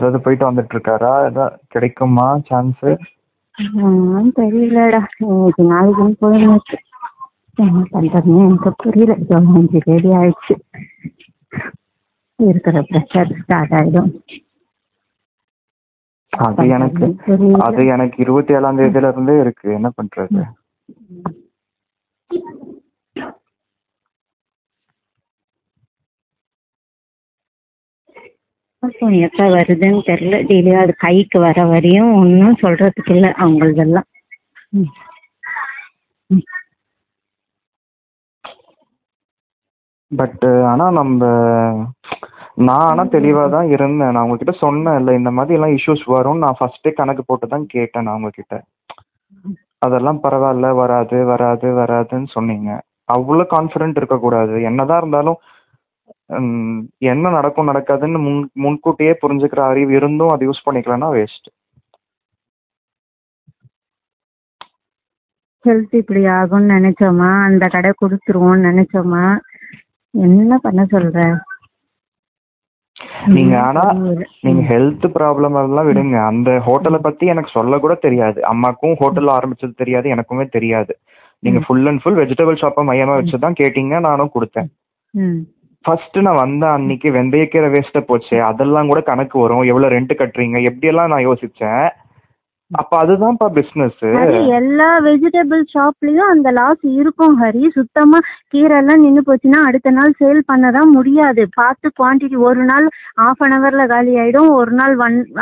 ஏதாவது போயிட்டு வந்துட்டு இருக்காரா? ஏதாவது கிடைக்குமா சான்ஸ்? தெரியலடா. இன்னைக்கு நாளைக்கு போயிருக்கு. என்ன பண்றதுன்னு எனக்கு புரியல. 5 ஆயிடுச்சு. இருக்கிற ப்ரெஷர் ஸ்டார்ட் ஆயிடும். அது எனக்கு 27ஆம் தேதியில இருந்தே இருக்கு. என்ன பண்றது? எப்ப வருதுன்னு தெரியல. டெய்லி அது கைக்கு வர வரையும் ஒன்னும் சொல்றதுக்கு இல்லை அவங்களதெல்லாம். பட் ஆனா நான் ஆனா தெளிவா தான் இருந்தேன். நான் உங்ககிட்ட சொன்னேன் இல்ல, இந்த மாதிரி எல்லாம் இஷ்யூஸ் வரும். நான் ஃபர்ஸ்டே கணக்கு போட்டு தான் கேட்டேன் நான் உங்ககிட்ட. அதெல்லாம் பரவாயில்ல, வராது வராது வராதுன்னு சொன்னீங்க. அவ்வளவு கான்பிடென்ட் இருக்கக்கூடாது. என்னதான் இருந்தாலும் என்ன நடக்கும் நடக்காதுன்னு முன்கூட்டியே புரிஞ்சுக்கிற அறிவு இருந்தும் அதை யூஸ் பண்ணிக்கலன்னா வேஸ்ட். ஹெல்த் இப்படி ஆகும்னு நினைச்சோமா? அந்த கடை கொடுத்துருவோம்னு நினைச்சோமா? என்ன பண்ண சொல்ற நீங்க? ஆனா நீங்க ஹெல்த் ப்ராப்ளம் எல்லாம் விடுங்க. அந்த ஹோட்டலை பத்தி எனக்கு சொல்ல கூட தெரியாது. அம்மாக்கும் ஹோட்டல் ஆரம்பிச்சது தெரியாது, எனக்குமே தெரியாது. நீங்க ஃபுல் அண்ட் ஃபுல் வெஜிடபிள் ஷாப்பை மையமா வச்சுதான் கேட்டீங்க, நானும் கொடுத்தேன். ஃபர்ஸ்ட் நான் வந்த அன்னைக்கு வெந்தயக்கீரை வேஸ்ட போச்சு, அதெல்லாம் கூட கணக்கு வரும். எவ்வளவு ரெண்ட் கட்டுறீங்க, எப்படி எல்லாம் நான் யோசிச்சேன். அப்ப அதுதான்ப்பா பிசினஸ். எல்லா வெஜிடபிள் ஷாப்லயும் அந்த லாஸ் இருக்கும் ஹரி. சுத்தமா கீரை எல்லாம் நின்று போச்சுன்னா அடுத்த நாள் சேல் பண்ணதான் முடியாது. பார்த்து குவான்டிட்டி ஒரு நாள் 1/2 காலி ஆயிடும், ஒரு நாள்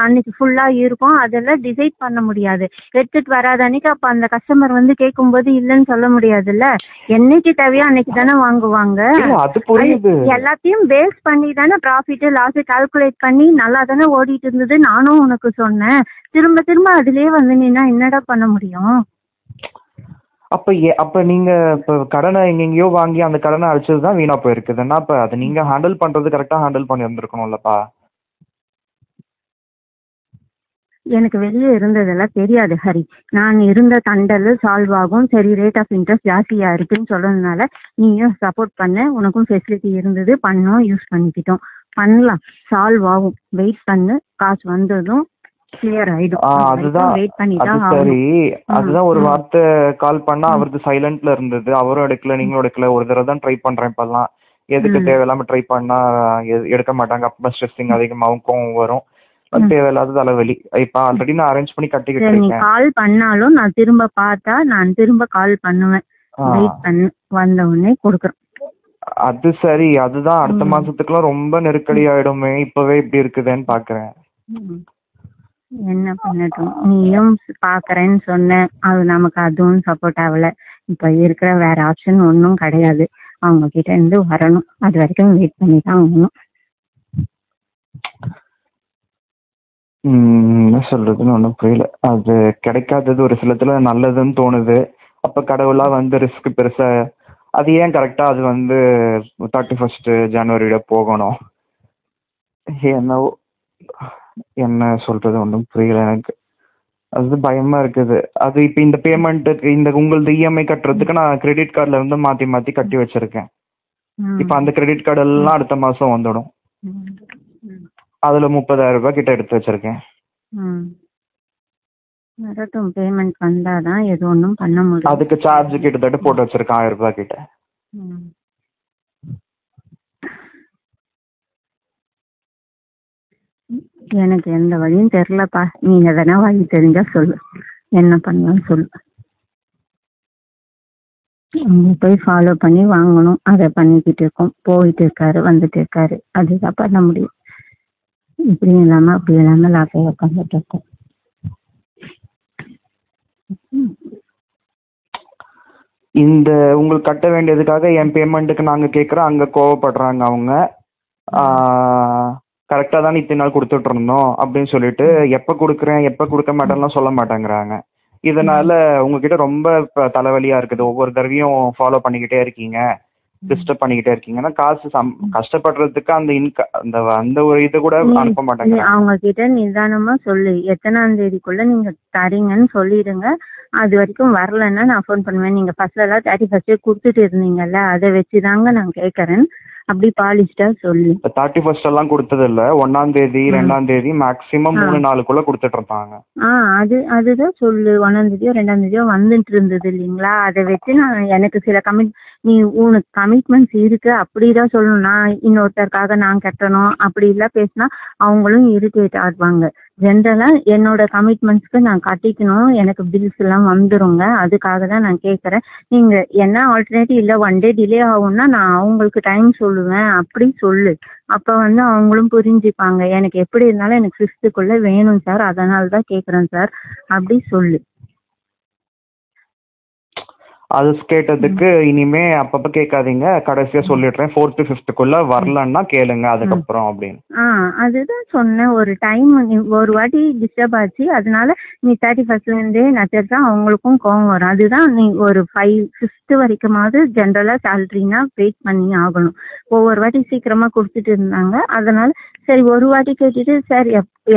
அன்னைக்கு ஃபுல்லா இருக்கும். அதெல்லாம் டிசைட் பண்ண முடியாது. எடுத்துட்டு வராத அன்னைக்கு அப்ப அந்த கஸ்டமர் வந்து கேட்கும் போது இல்லைன்னு சொல்ல முடியாதுல்ல. என்னைக்கு தேவையோ அன்னைக்கு தானே வாங்குவாங்க. எல்லாத்தையும் பேஸ் பண்ணி தானே ப்ராஃபிட் லாஸ் கால்குலேட் பண்ணி நல்லா தானே ஓடிட்டு இருந்தது. நானும் உனக்கு சொன்னேன். திரும்ப திரும்ப அதுலயே வந்து நீனா என்னடா பண்ண முடியும்? அப்ப நீங்க இப்ப கடனை எங்கெங்கயோ வாங்கி அந்த கடனை அழிச்சதுதான் வீணா போயிருக்குதுன்னா அப்ப அதை நீங்க ஹேண்டில் பண்றது கரெக்டா ஹேண்டில் பண்ணி இருந்திருக்கணும்லப்பா. எனக்கு வெளியே இருந்ததெல்லாம் தெரியாது ஹரி. நான் இருந்த தண்டல் சால்வ் ஆகும். சரி, ரேட் ஆஃப் இன்ட்ரெஸ்ட் ஜாஸ்தியா இருக்குன்னு சொல்றதுனால நீயும் சப்போர்ட் பண்ண. உனக்கும் ஃபெசிலிட்டி இருந்தது, பண்ணோம், யூஸ் பண்ணிக்கிட்டோம். பண்ணலாம், சால்வ் ஆகும். வெயிட் பண்ணு, காசு வந்ததும் கிளியர் ஆயிடும். அதுதான் சரி. அதுதான் ஒரு வார்த்தை கால் பண்ணா அவருக்கு சைலண்ட்ல இருந்தது. அவரும் எடுக்கல, நீங்களும் எடுக்கல. ஒரு தடவை தான் ட்ரை பண்றேன் இப்பெல்லாம். எதுக்கு தேவையில்லாம ட்ரை பண்ணா எடுக்க மாட்டாங்க. அப்ப ஸ்ட்ரெஸ்ஸிங் அதிகமாகவும் கோவம் வரும். தேவையில்லாத தலைவலி. இப்ப ஆல்ரெடி நான் அரேஞ்ச் பண்ணி கட்டிக்கிட்டு இருக்கேன். கால் பண்ணாலும் நான் திரும்ப பார்த்தா நான் திரும்ப கால் பண்ணுவேன். வெயிட் பண்ணு, வந்த உடனே கொடுக்குறேன். அது சரி. அதுதான் அடுத்த மாசத்துக்குலாம் ரொம்ப நெருக்கடி ஆயிடுமே. இப்பவே இப்படி இருக்குதுன்னு பாக்குறேன். என்ன பண்ணட்டும்? நீயும் பாக்குறேன்னு சொன்ன, அது நமக்கு அதுவும் சப்போர்ட் ஆகல. இப்ப இருக்கிற வேற ஆப்ஷன் ஒன்றும் கிடையாது. அவங்க கிட்ட இருந்து வரணும். அது வரைக்கும் வெயிட் பண்ணி தான் ஆகணும். என்ன சொல்றதுன்னு ஒன்றும் புரியல. அது கிடைக்காதது ஒரு சிலத்துல நல்லதுன்னு தோணுது. அப்ப கடவுளா வந்து ரிஸ்க் பெருசா அது ஏன் கரெக்டா அது வந்து 31 ஜனவரியில போகணும்? என்னவோ, என்ன சொல்றது ஒன்றும் புரியல எனக்கு. அது பயமா இருக்குது. அது இப்ப இந்த பேமெண்ட்டுக்கு இந்த உங்களது இஎம்ஐ கட்டுறதுக்கு நான் கிரெடிட் கார்டுல இருந்து மாத்தி மாத்தி கட்டி வச்சிருக்கேன். இப்ப அந்த கிரெடிட் கார்டு எல்லாம் அடுத்த மாசம் வந்துடும். அதுல 30,000 ரூபாய் கிட்ட எடுத்து வச்சிருக்கேன். வரட்டும், பேமெண்ட் வந்தாதான் எது ஒன்றும் பண்ண முடியும். அதுக்கு சார்ஜ் கிட்டத்தட்ட போட்டு வச்சிருக்கேன் 1000 ரூபாய் கிட்ட. எனக்கு எந்த வழியும் தெரியலப்பா. நீங்க எதனா வழி தெரிஞ்சா சொல்லு, என்ன பண்ணலாம் சொல்லு. போய் ஃபாலோ பண்ணி வாங்கணும். அதை பண்ணிக்கிட்டு இருக்கோம். போயிட்டு இருக்காரு, வந்துட்டு இருக்காரு. அதுதான் பண்ண முடியும். இப்படி இல்லாம அப்படி இல்லாம லாக்கைய உட்காந்துட்டு இருக்கோம். இந்த உங்களுக்கு கட்ட வேண்டியதுக்காக என் பேமெண்ட்டுக்கு நாங்க கேட்குறோம். அங்க கோவப்படுறாங்க அவங்க. கரெக்டா தான் இத்தனை நாள் கொடுத்துட்டு இருந்தோம் அப்படின்னு சொல்லிட்டு எப்ப கொடுக்குறேன் எப்ப கொடுக்க மாட்டேன்லாம் சொல்ல மாட்டேங்கிறாங்க. இதனால உங்ககிட்ட ரொம்ப தலைவலியா இருக்குது. ஒவ்வொரு தடவையும் ஃபாலோ பண்ணிக்கிட்டே இருக்கீங்க, டிஸ்டர்ப் பண்ணிக்கிட்டே இருக்கீங்கன்னா காசு கஷ்டப்படுறதுக்கு அந்த ஒரு இது கூட அனுப்ப மாட்டாங்க. அவங்க கிட்ட நிதானமா சொல்லு, எத்தனாம் தேதிக்குள்ள நீங்க தரீங்கன்னு சொல்லிடுங்க. அது வரைக்கும் வரலன்னா நான் ஃபோன் பண்ணுவேன். நீங்க ஃபர்ஸ்ட்ல எல்லாம் 31 கொடுத்துட்டு இருந்தீங்கல்ல, அதை வச்சுதாங்க நான் கேட்கறேன். அப்படி பாலிஷ்டா சொல்லு. இப்போ 31st எல்லாம் கொடுத்தது இல்ல, 1ஆம் தேதி 2ஆம் தேதி மேக்ஸிமம் 3 நாளுக்குள்ள கொடுத்துட்டு இருந்தாங்க. அதுதான் சொல்லு. 1ஆம் தேதியோ 2ஆம் தேதியோ வந்துட்டு இருந்தது இல்லைங்களா? அதை வச்சு நான் எனக்கு சில நீ உனக்கு கமிட்மெண்ட்ஸ் இருக்கு அப்படிதான் சொல்லணும். நான் இன்னொருத்தருக்காக நான் கட்டணும் அப்படி எல்லாம் பேசினா அவங்களும் இரிட்டேட் ஆடுவாங்க. ஜென்ரலா என்னோட கமிட்மெண்ட்ஸ்க்கு நான் கட்டிக்கணும், எனக்கு பில்ஸ் எல்லாம் வந்துருங்க, அதுக்காக தான் நான் கேட்குறேன். நீங்க என்ன ஆல்டர்னேட்டிவ் இல்லை 1 டே டிலே ஆகும்னா நான் அவங்களுக்கு டைம் சொல்லுவேன் அப்படி சொல்லு. அப்ப அவங்களும் புரிஞ்சுப்பாங்க. எனக்கு எப்படி இருந்தாலும் எனக்கு 5th வேணும் சார், அதனால தான் கேட்குறேன் சார் அப்படி சொல்லு. அது கேட்டதுக்கு இனிமே அப்பப்ப கேட்காதீங்க, கடைசியா சொல்லிடுறேன் 4th 5th வரலன்னா கேளுங்க அதுக்கப்புறம் அப்படின்னு. அதுதான் சொன்னேன். ஒரு டைம் ஒரு வாட்டி டிஸ்டர்ப் ஆச்சு, அதனால நீ 31st நச்சரிச்சா அவங்களுக்கும் கோவம் வரும். அதுதான் நீ ஒரு 5th வரைக்குமாவது ஜென்ரலா சேலரினா வெயிட் பண்ணி ஆகணும். ஒவ்வொரு வாட்டி சீக்கிரமா கொடுத்துட்டு இருந்தாங்க, அதனால சரி ஒரு வாட்டி கேட்டுட்டு சார்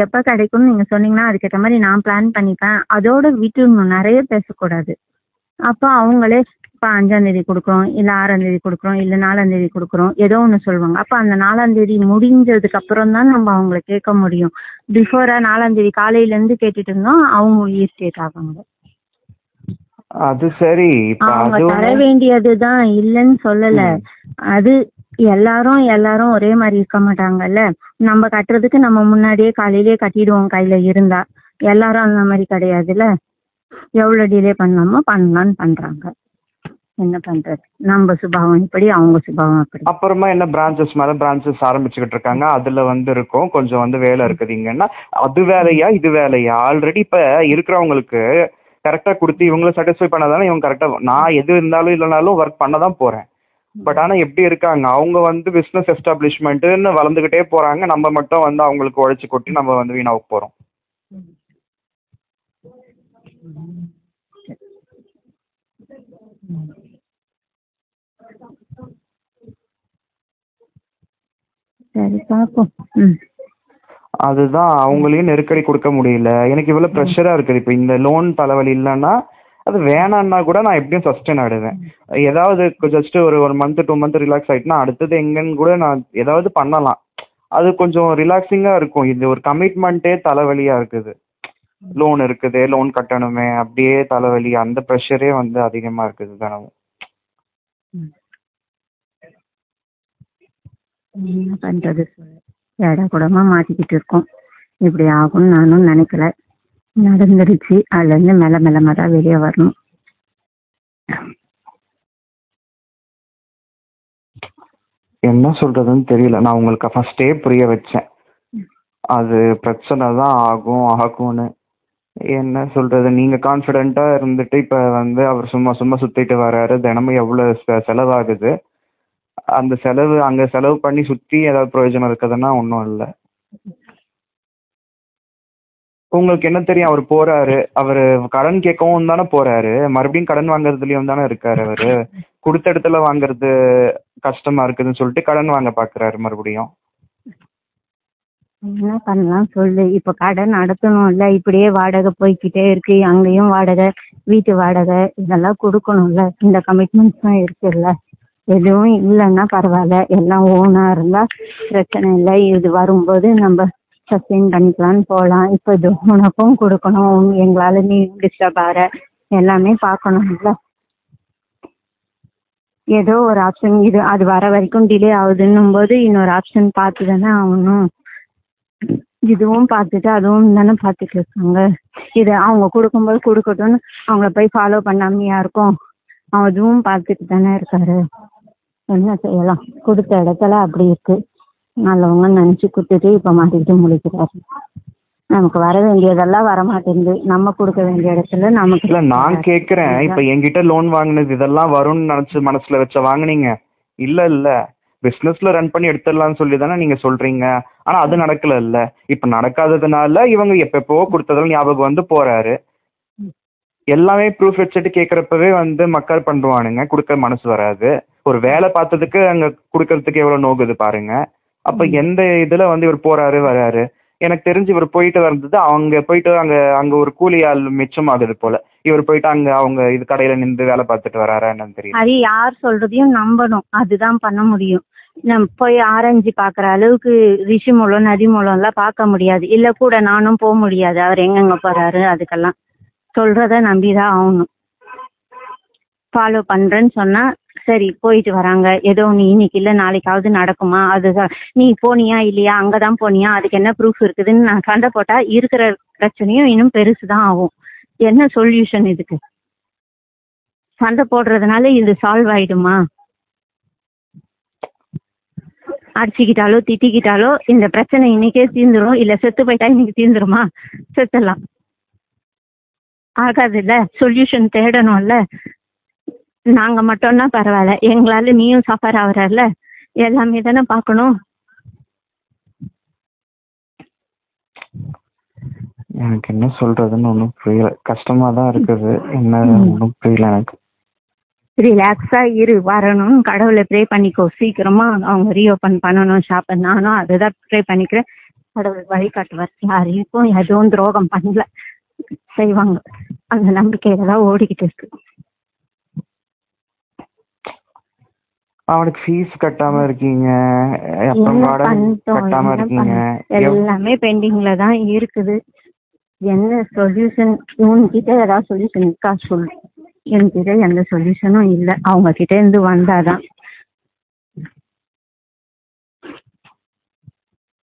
எப்ப கிடைக்கும்னு நீங்க சொன்னீங்கன்னா அதுக்கேற்ற மாதிரி நான் பிளான் பண்ணிப்பேன். அதோட விட்டுடணும், நிறைய பேசக்கூடாது. அப்போ அவங்களே இப்போ 5ஆம் தேதி கொடுக்குறோம், இல்லை 6ஆம் தேதி கொடுக்குறோம், இல்லை 4ஆம் தேதி கொடுக்குறோம், ஏதோ ஒன்று சொல்லுவாங்க. அப்போ அந்த 4ஆம் தேதி முடிஞ்சதுக்கு அப்புறம் தான் நம்ம அவங்கள கேட்க முடியும். பிஃபோரா 4ஆம் தேதி காலையிலேருந்து கேட்டுட்டு இருந்தோம், அவங்க இரிட்டேட் ஆவாங்க. அது சரி, அவங்க தர வேண்டியதுதான் இல்லைன்னு சொல்லல. அது எல்லாரும் ஒரே மாதிரி இருக்க மாட்டாங்கல்ல. நம்ம கட்டுறதுக்கு நம்ம முன்னாடியே காலையிலேயே கட்டிடுவோம் கையில இருந்தா. எல்லாரும் அந்த மாதிரி கிடையாதுல்ல. எவ்வளவு டிலே பண்ணலாமோ பண்ணலான்னு பண்றாங்க. என்ன பண்றது, நம்ம சுபாவம் இப்படி, அவங்க சுபாவம் அப்படி. அப்புறமா என்ன பிரான்ச்சஸ் மேல பிரான்ச்சஸ் ஆரம்பிச்சுக்கிட்டு இருக்காங்க. அதுல இருக்கும் கொஞ்சம் வேலை இருக்குதுங்கன்னா அது வேலையா இது வேலையா? ஆல்ரெடி இப்ப இருக்கிறவங்களுக்கு கரெக்டா கொடுத்து இவங்களை சாட்டிஸ்ஃபை பண்ணாதானே இவங்க கரெக்டா. நான் எது இருந்தாலும் இல்லைனாலும் ஒர்க் பண்ண தான் போறேன். பட் ஆனா எப்படி இருக்காங்க அவங்க பிசினஸ் எஸ்டாப்ளிஷ்மெண்ட்னு வளர்ந்துகிட்டே போறாங்க. நம்ம மட்டும் அவங்களுக்கு உழைச்சு கொட்டி நம்ம வீணாக போறோம். சரி பாப்போம். அதுதான் அவங்களையும் நெருக்கடி கொடுக்க முடியல. எனக்கு இவ்வளவு ப்ரெஷரா இருக்குது. இப்போ இந்த லோன் தலைவலி இல்லைன்னா அது வேணான்னா கூட நான் எப்படியும் சஸ்டெயின் ஆடுவேன். ஏதாவது ஜஸ்ட் ஒரு 1 month 2 month ரிலாக்ஸ் ஆயிட்டுனா அடுத்தது எங்கன்னு கூட நான் ஏதாவது பண்ணலாம். அது கொஞ்சம் ரிலாக்ஸிங்கா இருக்கும். இது ஒரு கமிட்மெண்ட்டே தலைவலியா இருக்குது. லோன் இருக்குது, லோன் கட்டணுமே, அப்படியே தலைவலி, அந்த ப்ரெஷரே அதிகமா இருக்குது தினமும். என்ன பண்றது, ஏடா கூடமா மாட்டிக்கிட்டு இருக்கோம். இப்படி ஆகும்னு நானும் நினைக்கல, நடந்துருச்சு. அதுல இருந்து மெல்ல தான் வெளியே வரணும். என்ன சொல்றதுன்னு தெரியல. நான் உங்களுக்கு ஃபர்ஸ்டே புரிய வச்சேன் அது பிரச்சனை தான் ஆகும்னு. என்ன சொல்றது, நீங்க கான்ஃபிடென்ட்டா இருந்துட்டு இப்ப அவர் சும்மா சுத்திட்டு வர்றாரு. தினமும் எவ்வளவு செலவாகுது. அந்த செலவு அங்க செலவு பண்ணி சுத்தி ஏதாவது பிரயோஜனம் இருக்குதுன்னா ஒன்றும் இல்லை. உங்களுக்கு என்ன தெரியும், அவர் போறாரு, அவரு கடன் கேட்கவும் தானே போறாரு, மறுபடியும் கடன் வாங்குறதுலயும் தானே இருக்காரு. அவரு கொடுத்த இடத்துல வாங்குறது கஷ்டமா இருக்குதுன்னு சொல்லிட்டு கடன் வாங்க பாக்குறாரு மறுபடியும். என்ன பண்ணலாம் சொல்லு. இப்ப கடன் நடத்தணும்ல, இப்படியே வாடகை போய்கிட்டே இருக்கு. அங்கேயும் வாடகை, வீட்டு வாடகை, இதெல்லாம் கொடுக்கணும்ல. இந்த கமிட்மெண்ட்ஸ் தான் இருக்குல்ல. எதுவும் இல்லைன்னா பரவாயில்ல, எல்லாம் ஓனா இருந்தா பிரச்சனை இல்லை. இது வரும்போது நம்ம சஸ்டெயின் பண்ணிக்கலான்னு போகலாம். இப்போ இது உனக்கும் கொடுக்கணும், எங்களால நீ டிஸ்டர்ப் ஆகிற, எல்லாமே பார்க்கணும்ல. ஏதோ ஒரு ஆப்ஷன், இது அது வர வரைக்கும் டிலே ஆகுதுன்னும் போது இன்னொரு ஆப்ஷன் பார்த்து தானே ஆகணும். இதுவும் பார்த்துட்டு அதுவும் தானே பார்த்துட்டு இருக்காங்க. இது அவங்க கொடுக்கும்போது கொடுக்கட்டும்னு அவங்கள போய் ஃபாலோ பண்ணாமையா இருக்கும். அதுவும் பார்த்துட்டு தானே இருக்காரு. என்ன செய்யலாம், கொடுத்த இடத்துல அப்படி இருக்கு. நல்லவங்க நினைச்சு கொடுத்துட்டு இப்ப மாட்டிக்கிட்டு முழிக்கிறாரு. நமக்கு வர வேண்டியதெல்லாம் வரமாட்டேங்குது. நம்ம கொடுக்க வேண்டிய இடத்துல நமக்கு இல்ல. நான் கேக்குறேன், இப்ப என்கிட்ட லோன் வாங்கினது இதெல்லாம் வரும்னு நினைச்சு மனசுல வச்ச வாங்குனீங்க? இல்ல பிசினஸ்ல ரன் பண்ணி எடுத்துடலாம்னு சொல்லி தானே நீங்க சொல்றீங்க. ஆனா அது நடக்கல இல்ல. இப்ப நடக்காததுனால இவங்க எப்போ கொடுத்ததெல்லாம் ஞாபகம் போறாரு. எல்லாமே ப்ரூஃப் வச்சுட்டு கேட்கறப்பவே மக்கள் பண்ணுவானுங்க, கொடுக்க மனசு வராது. ஒரு வேலை பார்த்ததுக்கு அங்க கொடுக்கறதுக்கு எவ்வளவு நோகுது பாருங்க. அப்ப எந்த இதுல இவர் போறாரு வராரு. எனக்கு தெரிஞ்சு இவர் போயிட்டு வந்தது, அவங்க போயிட்டு அங்க ஒரு கூலி ஆள் மிச்சமாகுது போல. இவர் போயிட்டு அவங்க இது கடையில நின்று வேலை பார்த்துட்டு வராரா என்னன்னு தெரியும். அது யார் சொல்றதையும் நம்பணும், அதுதான் பண்ண முடியும். நம்ம போய் ஆராய்ஞ்சு பார்க்குற அளவுக்கு ரிஷி மூலம் நதி மூலம்லாம் பார்க்க முடியாது. இல்லை கூட நானும் போக முடியாது. அவர் எங்கெங்கே போகிறாரு அதுக்கெல்லாம் சொல்கிறத நம்பி தான் ஆகணும். ஃபாலோ பண்ணுறேன்னு சொன்னால் சரி போயிட்டு வராங்க. ஏதோ நீ இன்னைக்கு இல்லை நாளைக்காவது நடக்குமா, அதுதான் நீ போனியா இல்லையா, அங்கே தான் போனியா, அதுக்கு என்ன ப்ரூஃப் இருக்குதுன்னு நான் சண்டை போட்டால் இருக்கிற பிரச்சனையும் இன்னும் பெருசு தான் ஆகும். என்ன சொல்யூஷன் இதுக்கு? சண்டை போடுறதுனால இது சால்வ் ஆயிடுமா? அடிச்சுக்கிட்டாலோ திட்டிக்கிட்டாலோ இந்த பிரச்சனை இன்னைக்கே தீர்ந்துடும். இல்லை செத்து போயிட்டா இன்னைக்கு தீர்ந்துருமா? செத்துடலாம். ஆகாதுல்ல, சொல்யூஷன் தேடணும்ல. நாங்கள் மட்டும்னா பரவாயில்ல, எங்களால் நீயும் சஃபர் ஆகுறல்ல, எல்லாமே தானே பார்க்கணும். எனக்கு என்ன சொல்றதுன்னு ஒன்றும் புரியல. கஷ்டமா தான் இருக்குது. என்ன ஒன்றும் புரியல எனக்கு. ரிலாக்ஸாக இரு, வரணும், கடவுளை ப்ரே பண்ணிக்கோ. சீக்கிரமா அவங்க ரீஓப்பன் பண்ணணும் ஷாப்பை. நானும் அதுதான் ப்ரே பண்ணிக்கிறேன். கடவுள் வழிகாட்டுவார். யாரையும் எதுவும் துரோகம் பண்ணல, செய்வாங்க. அந்த நம்பிக்கையில தான் ஓடிக்கிட்டு இருக்கு. அவனுக்கு ஃபீஸ் கட்டாம இருக்கீங்க, அப்புறம் வாடகை கட்டாம இருக்கீங்க, எல்லாமே பெண்டிங்ல தான் இருக்குது. என்ன சொல்யூஷன்? உன்கிட்ட ஏதாவது சொல்யூஷன் இருக்கா சொல்லு. என்கிட்ட எந்த சொல்யூஷனும் இல்லை. அவங்க கிட்ட இருந்து வந்தாதான்.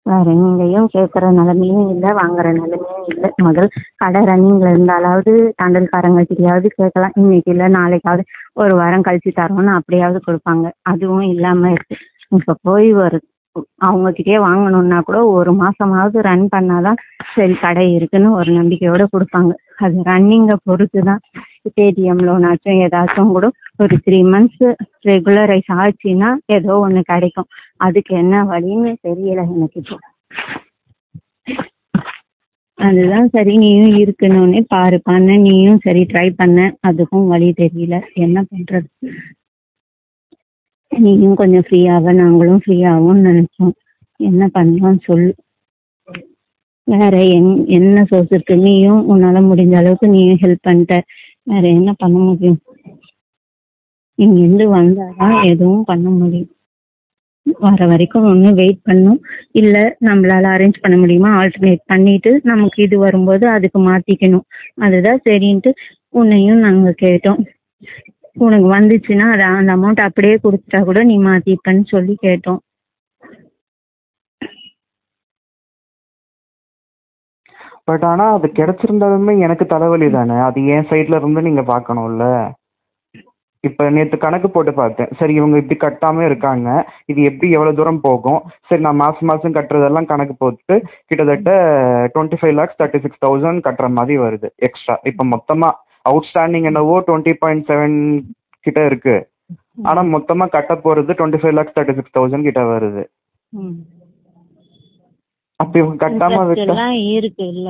வேற எங்கேயும் கேட்குற நிலைமையும் இல்லை, வாங்குற நிலைமையும் இல்லை. முதல் கடை ரன்னிங்ல இருந்தாலாவது தண்டல்காரங்க கிட்டயாவது கேட்கலாம். இன்னைக்கு இல்லை நாளைக்காவது ஒரு வாரம் கழிச்சு தரோன்னு அப்படியாவது கொடுப்பாங்க. அதுவும் இல்லாம இருக்கு. இப்போ போய் ஒரு அவங்கக்கிட்டே வாங்கணுன்னா கூட ஒரு மாசமாவது ரன் பண்ணாதான் சரி கடை இருக்குன்னு ஒரு நம்பிக்கையோட கொடுப்பாங்க. அது ரன்னிங்கை பொறுத்து தான். பேடிஎம் லோனாச்சும் ஏதாச்சும் கூட ஒரு 3 months ரெகுலரைஸ் ஆச்சுன்னா ஏதோ ஒன்று கிடைக்கும். அதுக்கு என்ன வழின்னு தெரியல எனக்கு இப்போ. அதுதான் சரி, நீயும் இருக்கணும்னே பாரு பண்ண, நீயும் சரி ட்ரை பண்ண, அதுக்கும் வழி தெரியல என்ன பண்றது. நீயும் கொஞ்சம் ஃப்ரீயாக, நாங்களும் ஃப்ரீயாகும்னு நினைச்சோம். என்ன பண்ணலாம் சொல்லு. வேற என்ன சோர்ஸ் இருக்கு? நீயும் உன்னால முடிஞ்ச அளவுக்கு நீயும் ஹெல்ப் பண்ணிட்ட. வேற என்ன பண்ண முடியும்? இங்கிருந்து வந்தாதான் எதுவும் பண்ண முடியும். வர வரைக்கும் ஒன்று வெயிட் பண்ணும். இல்லை நம்மளால அரேஞ்ச் பண்ண முடியுமா ஆல்டர்னேட் பண்ணிட்டு நமக்கு இது வரும்போது அதுக்கு மாற்றிக்கணும். அதுதான் சரின்ட்டு உன்னையும் நாங்கள் கேட்டோம். உனக்கு வந்துச்சுன்னா அதை அந்த அமௌண்ட் அப்படியே கொடுத்துட்டா கூட நீ மாற்றிப்பன்னு சொல்லி கேட்டோம். பட் ஆனா அது கிடைச்சிருந்தாலுமே எனக்கு தலைவலி தானே. அது என் சைட்ல இருந்து நீங்க பார்க்கணும்ல. இப்ப நேற்று கணக்கு போட்டு பார்த்தேன். சரி இவங்க இப்படி கட்டாம இருக்காங்க, இது எப்படி எவ்வளவு தூரம் போகும். சரி நான் மாசம் மாசம் கட்டுறதெல்லாம் கணக்கு போட்டு கிட்டத்தட்ட 25 lakhs 36,000 கட்டுற மாதிரி வருது எக்ஸ்ட்ரா. இப்ப மொத்தமா அவுட்ஸ்டாண்டிங் என்னவோ 20.7 கிட்ட இருக்கு. ஆனா மொத்தமா கட்ட போறது 25 lakhs 36,000 கிட்ட வருது. அப்ப இவங்க கட்டாம விட்டா இருக்கு இல்ல.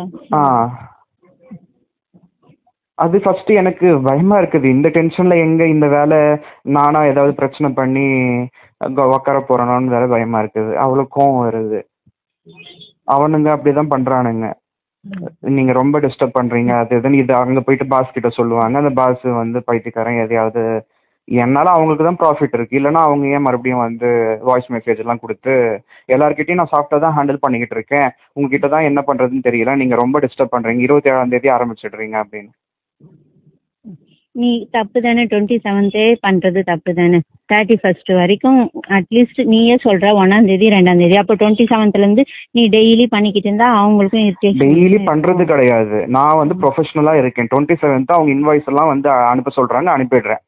அது ஃபர்ஸ்ட் எனக்கு பயமா இருக்குது. இந்த டென்ஷன்ல எங்க இந்த வேலை நானா ஏதாவது பிரச்சனை பண்ணி உக்கார போறேனோன்னு வேற பயமா இருக்குது. அவ்வளவு கோவம் வருது. அவனுங்க அப்படிதான் பண்றானுங்க. நீங்க ரொம்ப டிஸ்டர்ப் பண்றீங்க அது இதுன்னு. இது அங்க போயிட்டு பாஸ் கிட்ட சொல்லுவாங்க. அந்த பாஸ் வந்து பைத்தியக்காரன் எதையாவது. என்னால அவங்களுக்கு தான் ப்ராஃபிட் இருக்கு. இல்லைன்னா அவங்க ஏன் மறுபடியும் வந்து வாய்ஸ் மெசேஜ் எல்லாம் கொடுத்து எல்லார்கிட்டையும் நான் சாஃப்டா தான் ஹேண்டில் பண்ணிக்கிட்டு இருக்கேன், உங்ககிட்ட தான் என்ன பண்றதுன்னு தெரியல, நீங்க ரொம்ப டிஸ்டர்ப் பண்றீங்க, 27ஆம் தேதி ஆரம்பிச்சிடுறீங்க அப்படின்னு. நீ தப்பு தானே. 27th பண்றது தப்பு தானே. 31st வரைக்கும் அட்லீஸ்ட் நீயே சொல்ற 1ஆம் தேதி 2ஆம் தேதி. அப்போ 27th இருந்து நீ டெய்லி பண்ணிக்கிட்டு இருந்தா அவங்களுக்கும் டெய்லி பண்றது கிடையாது. நான் வந்து ப்ரொஃபஷனலா இருக்கேன். 27th அவங்க இன்வாய்ஸ் எல்லாம் வந்து அனுப்ப சொல்றாங்க, அனுப்பிடுறேன்.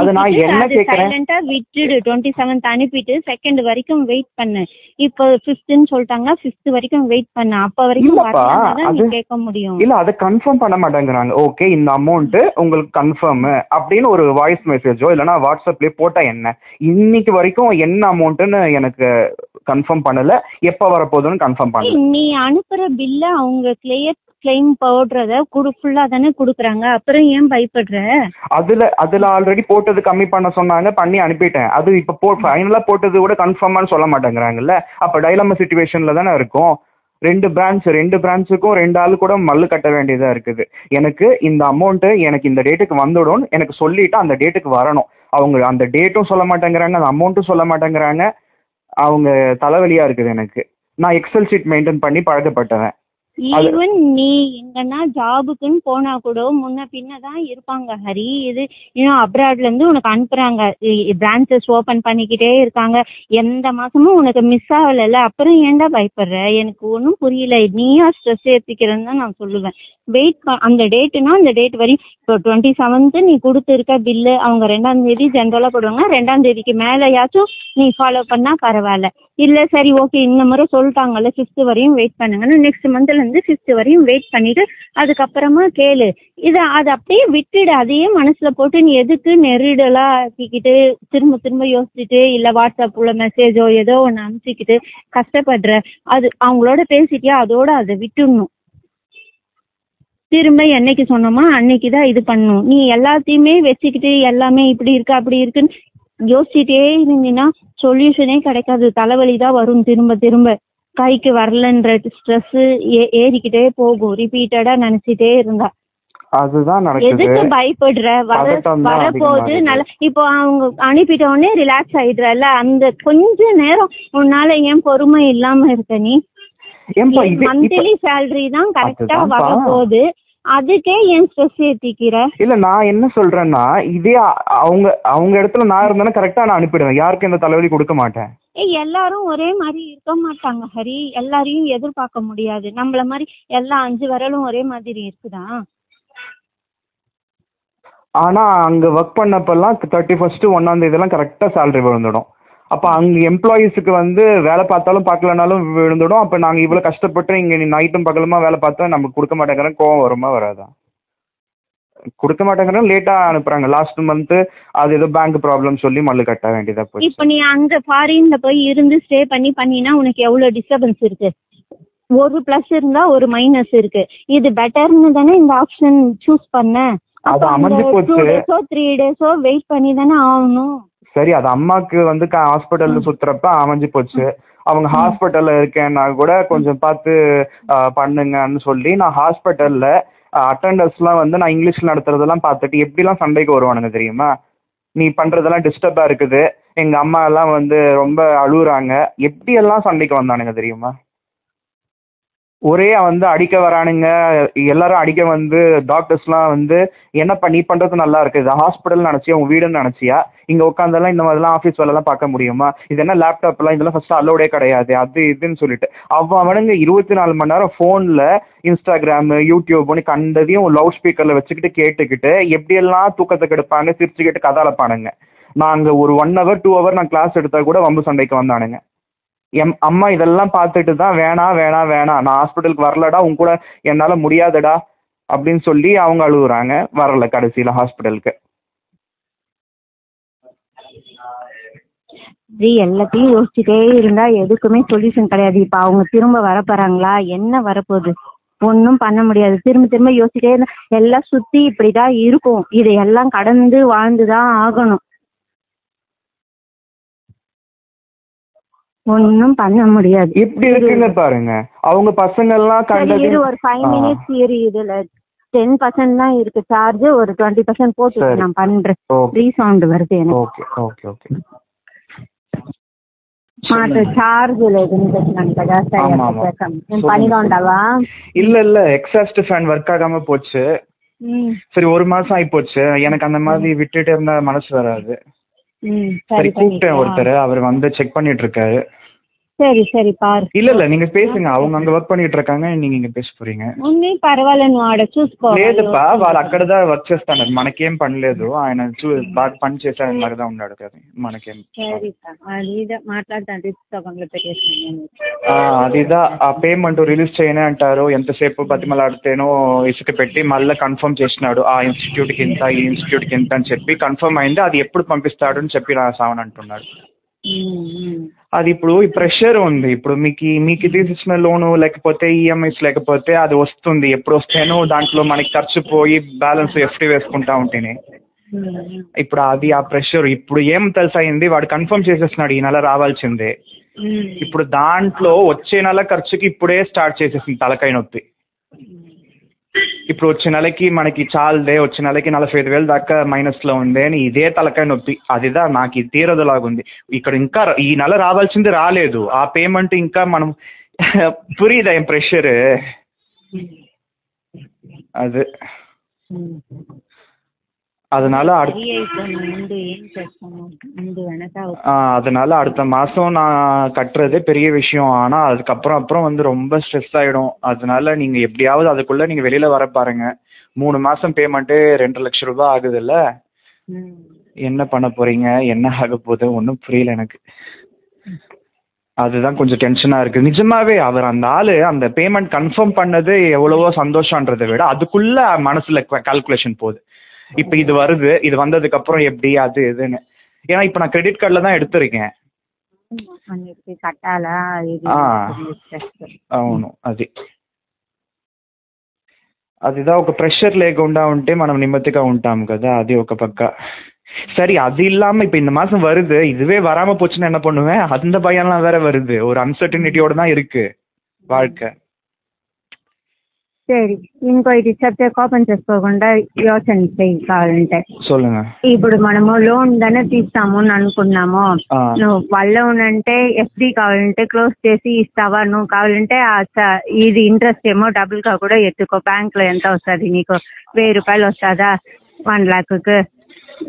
அது நான் என்ன கேக்குறேன், விட்டுடு. 27th அனுப்பிட்டு 2nd வரைக்கும் வெயிட் பண்ணு. இப்போ 5th சொல்லிட்டாங்க, 5th வரைக்கும் வெயிட் பண்ணு. அப்ப வரைக்கும் கேட்க முடியும். இல்ல அதை கன்ஃபார்ம் பண்ண மாட்டேங்கிறாங்க. ஓகே இந்த அமௌண்ட் உங்களுக்கு கன்ஃபார்ம் அப்படின்னு ஒரு வாய்ஸ் மெசேஜோ இல்லைன்னா வாட்ஸ்அப்லயே போட்டா என்ன, இன்னைக்கு வரைக்கும் என்ன அமௌண்ட்னு எனக்கு கன்ஃபார்ம் பண்ணல. எப்ப வரப்போகுதுன்னு கன்ஃபார்ம் பண்ணல. நீ அனுப்புற பில்ல அவங்க கிளைம் போடுறத ஃபுல்லா தானே கொடுக்குறாங்க. அப்புறம் ஏன் பயப்படுற? அதுல ஆல்ரெடி போட்டது கம்மி பண்ண சொன்னாங்க, பண்ணி அனுப்பிட்டேன். அது இப்ப ஃபைனலா போட்டது கூட கன்ஃபார்மான்னு சொல்ல மாட்டேங்கிறாங்கல்ல. அப்ப டைலமா சிச்சுவேஷன்ல தானே இருக்கும். 2 பிரான்ச்சுக்கும் 2 ஆளு கூட மல்லு கட்ட வேண்டியதா இருக்குது. எனக்கு இந்த அமௌண்ட் எனக்கு இந்த டேட்டுக்கு வந்துடும் எனக்கு சொல்லிட்டு அந்த டேட்டுக்கு வரணும். அவங்க அந்த டேட்டும் சொல்ல மாட்டேங்கிறாங்க, அந்த அமௌண்ட்டும் சொல்ல மாட்டேங்கிறாங்க. அவங்க தலைவலியாக இருக்குது எனக்கு. நான் எக்ஸல் ஷீட் மெயின்டைன் பண்ணி பழக்கப்பட்டவன். ஈவன் நீ எங்கன்னா ஜாபுக்குன்னு போனா கூட முன்ன பின்ன தான் இருப்பாங்க ஹரி. இது இன்னும் அப்ராட்ல இருந்து உனக்கு அனுப்புறாங்க, பிரான்ச்சஸ் ஓபன் பண்ணிக்கிட்டே இருக்காங்க, எந்த மாசமும் உனக்கு மிஸ் ஆகலைல்ல, அப்புறம் ஏன்டா பயப்படுற? எனக்கு ஒன்றும் புரியல. நீயா ஸ்ட்ரெஸ் ஏற்றிக்கிறேன்னு தான் நான் சொல்லுவேன். வெயிட் அந்த டேட்டுனா அந்த டேட் வரையும். இப்போ 27th நீ கொடுத்துருக்க பில்லு அவங்க 2ஆம் தேதி ஜென்ரலாக போடுவாங்க, 2ஆம் தேதிக்கு மேலேயாச்சும் நீ ஃபாலோ பண்ணால் பரவாயில்ல. இல்லை சரி ஓகே இந்த முறை சொல்லிட்டாங்கல்ல 5th வரையும் வெயிட் பண்ணுங்கன்னு, நெக்ஸ்ட் மந்த்லேருந்து 5th வரையும் வெயிட் பண்ணிவிட்டு அதுக்கப்புறமா கேளு. அதை அப்படியே விட்டுடு. அதையே மனசில் போட்டு நீ எதுக்கு நெருடலாக ஆக்கிக்கிட்டு திரும்ப திரும்ப யோசிச்சுட்டு இல்லை வாட்ஸ்அப்பில் மெசேஜோ ஏதோ ஒன்று அனுப்பிச்சிக்கிட்டு கஷ்டப்படுற. அது அவங்களோட பேசிட்டியா, அதோட அதை விட்டுடணும். திரும்ப என்னைக்கு சொன்னோமா அன்னைக்கு தான் இது பண்ணணும். நீ எல்லாத்தையுமே வச்சுக்கிட்டு எல்லாமே இப்படி இருக்கு அப்படி இருக்குன்னு யோசிச்சுட்டே இருந்தீங்கன்னா சொல்யூஷனே கிடைக்காது. தலைவலி தான் வரும் திரும்ப திரும்ப. கைக்கு வரலன்ற ஸ்ட்ரெஸ்ஸு ஏறிக்கிட்டே போகும் ரிப்பீட்டடாக நினச்சிட்டே இருந்தா. அதுதான் எதுக்கு பயப்படுற? வரப்போகுது நல்லா. இப்போ அவங்க அனுப்பிட்ட உடனே ரிலாக்ஸ் ஆயிடுறல, அந்த கொஞ்ச நேரம் உன்னால ஏன் பொறுமை இல்லாம இருக்க? நீ மந்த்லி சேலரி தான் கரெக்டா வரப்போகுது, அதுக்கே ஏன் ஸ்ட்ரெஸ் ஏத்திக்கிற? இல்ல நான் என்ன சொல்றேன்னா, இதே அவங்க இடத்துல நான் இருந்தாலும் கரெக்டா நான் அனுப்பிடுவேன், யாருக்கும் எந்த தலைவலி கொடுக்க மாட்டேன். எல்லாரும் ஒரே மாதிரி இருக்க மாட்டாங்க ஹரி, எல்லாரையும் எதிர்பார்க்க முடியாது. நம்மள மாதிரி எல்லா 5 விரலும் ஒரே மாதிரி இருக்குதா? ஆனா அங்க ஒர்க் பண்ணப்பெல்லாம் 31st 1ஆம் தேதியெல்லாம் கரெக்டா சேலரி விழுந்துடும். அப்போ அங்கே எம்ப்ளாயீஸுக்கு வந்து வேலை பார்த்தாலும் பார்க்கலனாலும் விழுந்துடும். அப்போ நாங்கள் இவ்வளோ கஷ்டப்பட்டு இங்கே நைட்டும் பகலுமா வேலை பார்த்தா நமக்கு கொடுக்க மாட்டேங்கிறோம், கோவம் வருமா வராதா? கொடுக்க மாட்டேங்கிறோம், லேட்டாக அனுப்புகிறாங்க. லாஸ்ட் மந்த்து அது ஏதோ பேங்க் ப்ராப்ளம் சொல்லி மல்லு கட்ட வேண்டியதாக போய். இப்போ நீ அங்கே ஃபாரினில் போய் இருந்து ஸ்டே பண்ணினா உனக்கு எவ்வளோ டிஸ்டர்பன்ஸ் இருக்குது? ஒரு ப்ளஸ் இருந்தால் ஒரு மைனஸ் இருக்குது. இது பெட்டர்னு தானே இந்த ஆப்ஷன் சூஸ் பண்ண. அது அமைஞ்சு போச்சு. 2 days 3 days வெயிட் பண்ணி தானே ஆகணும். சரி, அது அம்மாவுக்கு வந்து ஹாஸ்பிட்டலில் சுற்றுறப்ப அமைஞ்சு போச்சு. அவங்க ஹாஸ்பிட்டலில் இருக்கேன்னா கூட கொஞ்சம் பார்த்து பண்ணுங்கன்னு சொல்லி நான் ஹாஸ்பிட்டலில் அட்டண்டர்ஸ்லாம் வந்து நான் இங்கிலீஷில் நடத்துறதெல்லாம் பார்த்துட்டு எப்படிலாம் சண்டைக்கு வருவானுங்க தெரியுமா? நீ பண்ணுறதெல்லாம் டிஸ்டர்பாக இருக்குது, எங்கள் அம்மா எல்லாம் வந்து ரொம்ப அழுகுறாங்க, எப்படியெல்லாம் சண்டைக்கு வந்தானுங்க தெரியுமா? ஒரே வந்து அடிக்க வரானுங்க, எல்லாரும் அடிக்க வந்து டாக்டர்ஸ்லாம் வந்து என்னப்பா நீ பண்ணுறது நல்லா இருக்குது, ஹாஸ்பிட்டல் நினச்சியா உன் வீடுன்னு நினச்சியா, இங்கே உட்காந்தெல்லாம் இந்த மாதிரிலாம் ஆஃபீஸ் வேலைலாம் பார்க்க முடியுமா, இது என்ன லேப்டாப்லாம் இதெல்லாம் ஃபஸ்ட்டு அலோடே கிடையாது, அது இதுன்னு சொல்லிட்டு அவனுங்க 24 மணி நேரம் ஃபோனில் இன்ஸ்டாகிராமு யூடியூப்னு கண்டதையும் லவுட் ஸ்பீக்கரில் வச்சுக்கிட்டு கேட்டுக்கிட்டு எப்படியெல்லாம் தூக்கத்தை கெடுப்பாங்க, சிரிச்சுக்கிட்டு கதாலப்பானுங்க. நான் அங்கே ஒரு 1 hour 2 hour நான் கிளாஸ் எடுத்தால் கூட வம்பு சண்டைக்கு வந்தானுங்க. அம்மா இதெல்லாம் பார்த்துட்டு தான் வேணாம் நான் ஹாஸ்பிட்டலுக்கு வரலடா, உன் கூட என்னால் முடியாதுடா அப்படின்னு சொல்லி அவங்க அழுகுறாங்க, வரல கடைசியில் ஹாஸ்பிட்டலுக்கு. எல்லாத்தையும் யோசிச்சுட்டே இருந்தா எதுக்குமே சொல்யூஷன் கிடையாது. இப்போ அவங்க திரும்ப வரப்போறாங்களா, என்ன வரப்போகுது, ஒன்றும் பண்ண முடியாது. திரும்ப யோசிச்சுட்டே இருந்தா எல்லாம் சுற்றி இப்படி தான் இருக்கும். இதையெல்லாம் கடந்து வாழ்ந்து தான் ஆகணும், ஒன்னும் பண்ண முடியாது. எப்படி இருக்குன்னு பாருங்க. அவங்க பசங்க எல்லாம் கண்டது ஒரு 5 minutes இதுல 10% தான் இருக்கு சார்ஜ், ஒரு 20% போட்டு நான் பண்றேன். ரீசவுண்ட் வருது எனக்கு. Okay okay okay. மாட்ட சார்ஜ்ல பண்ணிக்கோண்டாவா? இல்ல எக்ஸாஸ்ட் ஃபேன் ஒர்க் ஆகாம போச்சு. சரி 1 மாசம் ஆகி போச்சு. எனக்கு அந்த மாதிரி விட்டுட்டு இருந்தா மனசு வராது. சரி கூப்பிட்டேன் ஒருத்தர், அவர் வந்து செக் பண்ணிட்டு இருக்காரு. சரி பாரு. இல்ல நீங்க பேசுங்க, அவங்க அங்க వర్క్ பண்ணிட்டு இருக்காங்க, நீங்க ఇங்க పేసి పోறீங்க. ఉన్ని పర్వాలే నువ్వు ఆడ చూసుకో. లేదప్పా వాళ్ళు అక్కడదా వర్క్ చేస్తున్నారు, మనకేం పని లేదు. ఆయన బాగా పని చేసేలాగా ఉన్నాడు కదా, మనకేం. సరిపా అదిదా మాట్లాడతాను, తీసుకోకుండా పెట్టేస్తాను. అదిదా ఆ పేమెంట్ రిలీజ్ చేయనే అంటారు. ఎంతసేపు బతిమలాడితేనో ఇసుక పెట్టి మళ్ళీ కన్ఫర్మ్ చేసినాడు, ఆ ఇన్స్టిట్యూట్కి ఇంత ఈ ఇన్స్టిట్యూట్కి ఇంత అని చెప్పి కన్ఫర్మ్ అయింది. అది ఎప్పుడు పంపిస్తాడు అని చెప్పి రాసామని అంటున్నాడు. అది ఇప్పుడు ఈ ప్రెషర్ ఉంది. ఇప్పుడు మీకు తీసిన లోను లేకపోతే ఈఎంఐస్ లేకపోతే అది వస్తుంది, ఎప్పుడు వస్తేనో దాంట్లో మనకి ఖర్చు పోయి బ్యాలెన్స్ ఎఫ్డి వేసుకుంటా ఉంటేనే. ఇప్పుడు అది ఆ ప్రెషర్. ఇప్పుడు ఏం తెలిసయింది, వాడు కన్ఫర్మ్ చేసేస్తున్నాడు ఈ నెల రావాల్సిందే. ఇప్పుడు దాంట్లో వచ్చే నెల ఖర్చుకి ఇప్పుడే స్టార్ట్ చేసేసింది తలకాయ నొప్పి. ఇప్పుడు వచ్చే నెలకి మనకి చాలదే, వచ్చే నెలకి 45,000 దాకా మైనస్లో ఉంది అని ఇదే తలకాయ నొప్పి. అదిదా నాకు ఇది తీరదులాగుంది. ఇక్కడ ఇంకా ఈ నెల రావాల్సింది రాలేదు, ఆ పేమెంట్ ఇంకా మనం புரியுதா என் ப்ரெஷரு? அது அதனால அதனால அடுத்த மாதம் நான் கட்டுறது பெரிய விஷயம். ஆனால் அதுக்கப்புறம் வந்து ரொம்ப ஸ்ட்ரெஸ் ஆகிடும். அதனால நீங்கள் எப்படியாவது அதுக்குள்ளே நீங்கள் வெளியில் வர பாருங்க. 3 மாதம் பேமெண்ட்டு 2 லட்ச ரூபா ஆகுதுல்ல, என்ன பண்ண போகிறீங்க, என்ன ஆக போகுது ஒன்றும் புரியல எனக்கு. அதுதான் கொஞ்சம் டென்ஷனாக இருக்குது நிஜமாவே. அவர் அந்த ஆள் அந்த பேமெண்ட் கன்ஃபார்ம் பண்ணது எவ்வளவோ சந்தோஷன்றதை விட அதுக்குள்ளே மனசில் கால்குலேஷன் போகுது. இப்போ இது வருது, இது வந்ததுக்கப்புறம் எப்படி அது இதுன்னு. ஏன்னா இப்போ நான் கிரெடிட் கார்டில் தான் எடுத்திருக்கேன். అవును అదిదా ఒక ప్రెషర్ లేకుండా ఉంటే మనం నిమ్మతిగా ఉంటాం కదా, అది ఒక పక్క. சரி, அது இல்லாமல் இப்போ இந்த மாதம் வருது, இதுவே வராமல் போச்சுன்னா என்ன பண்ணுவேன், அந்த பயம்லாம் வேற வருது. ஒரு అన్సర్టనిటీயோட தான் இருக்கு வாழ்க்கை. సరే, ఇంకో ఇది చెప్తే కోపం చేసుకోకుండా యోచన చేయి కావాలంటే. சொல்லுங்க. ఇప్పుడు మనము లోన్ గానే తీస్తాము అని అనుకున్నాము. నువ్వు వాళ్ళ లోన్ అంటే ఎఫ్డి కావాలంటే క్లోజ్ చేసి ఇస్తావా? నువ్వు కావాలంటే ఇది ఇంట్రెస్ట్ ఏమో డబుల్ గా కూడా ఎత్తుకో. బ్యాంక్ లో ఎంత వస్తుంది నీకు? 1000 రూపాయలు వస్తుందా 1 లాక్కు?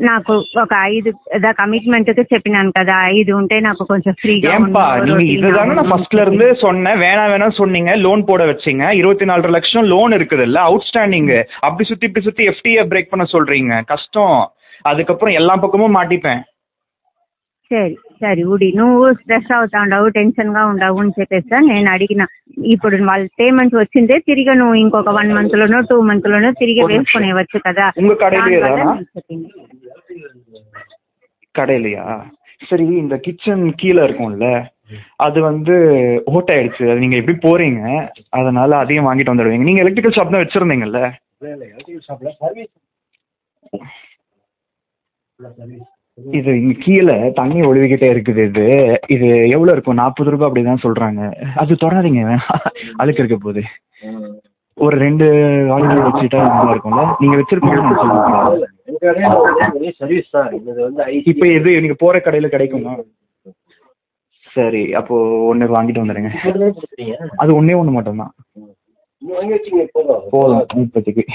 నాకు ఒక 5 கமிட்மெண்ட்டுக்கு చెప్పినాను కదా, 5 ఉంటే నాకు కొంచెం ఫ్రీగా. ஏன்பா நீங்க இதுதானே நான் ஃபர்ஸ்ட்ல இருந்து சொன்னேன், வேணாம் சொன்னீங்க, லோன் போட வச்சீங்க. 24 லட்சம் லோன் இருக்குதுல்ல அவுட்ஸ்டாண்டிங். அப்படி சுத்தி எஃப்டிஏ பிரேக் பண்ண சொல்றீங்க, கஷ்டம். அதுக்கப்புறம் எல்லா பக்கமும் மாட்டிப்பேன். సరే సరే ఉడి, నువ్వు స్ట్రెస్ అవుతా ఉండవు, టెన్షన్గా ఉండవు అని చెప్పేస్తా. నేను అడిగిన ఇప్పుడు వాళ్ళ పేమెంట్ వచ్చిందే తిరిగి నువ్వు ఇంకొక 1 మంత్లోనో 2 మంత్లోనో తిరిగి వేసుకునేవచ్చు కదా. கடையிலையா? சரி, இந்த கிச்சன் கீழே இருக்கும்ல, அது வந்து ஓட்டாயிடுச்சு. அது நீங்கள் எப்படி போகிறீங்க, அதனால் அதையும் வாங்கிட்டு வந்துடுவீங்க. நீங்கள் எலக்ட்ரிக்கல் ஷாப் தான் வச்சுருந்தீங்கல்ல? இது இங்கே கீழே தண்ணி ஒழுவிக்கிட்டே இருக்குது. இது எவ்வளோ இருக்கும்? 40 ரூபா அப்படி தான் சொல்கிறாங்க. அது தொடாதீங்க, அழுக்கு இருக்க போகுது. ஒரு 2 வாலிபர் வச்சுட்டா நல்லா இருக்கும்ல. நீங்கள் வச்சுருப்பீங்கன்னு சொல்லுங்க. இப்போ இது நீங்கள் போகிற கடையில் கிடைக்குமா? சரி, அப்போது ஒன்று வாங்கிட்டு வந்துடுங்க. அது ஒன்று மட்டும்தான் போதும் இப்போதைக்கு.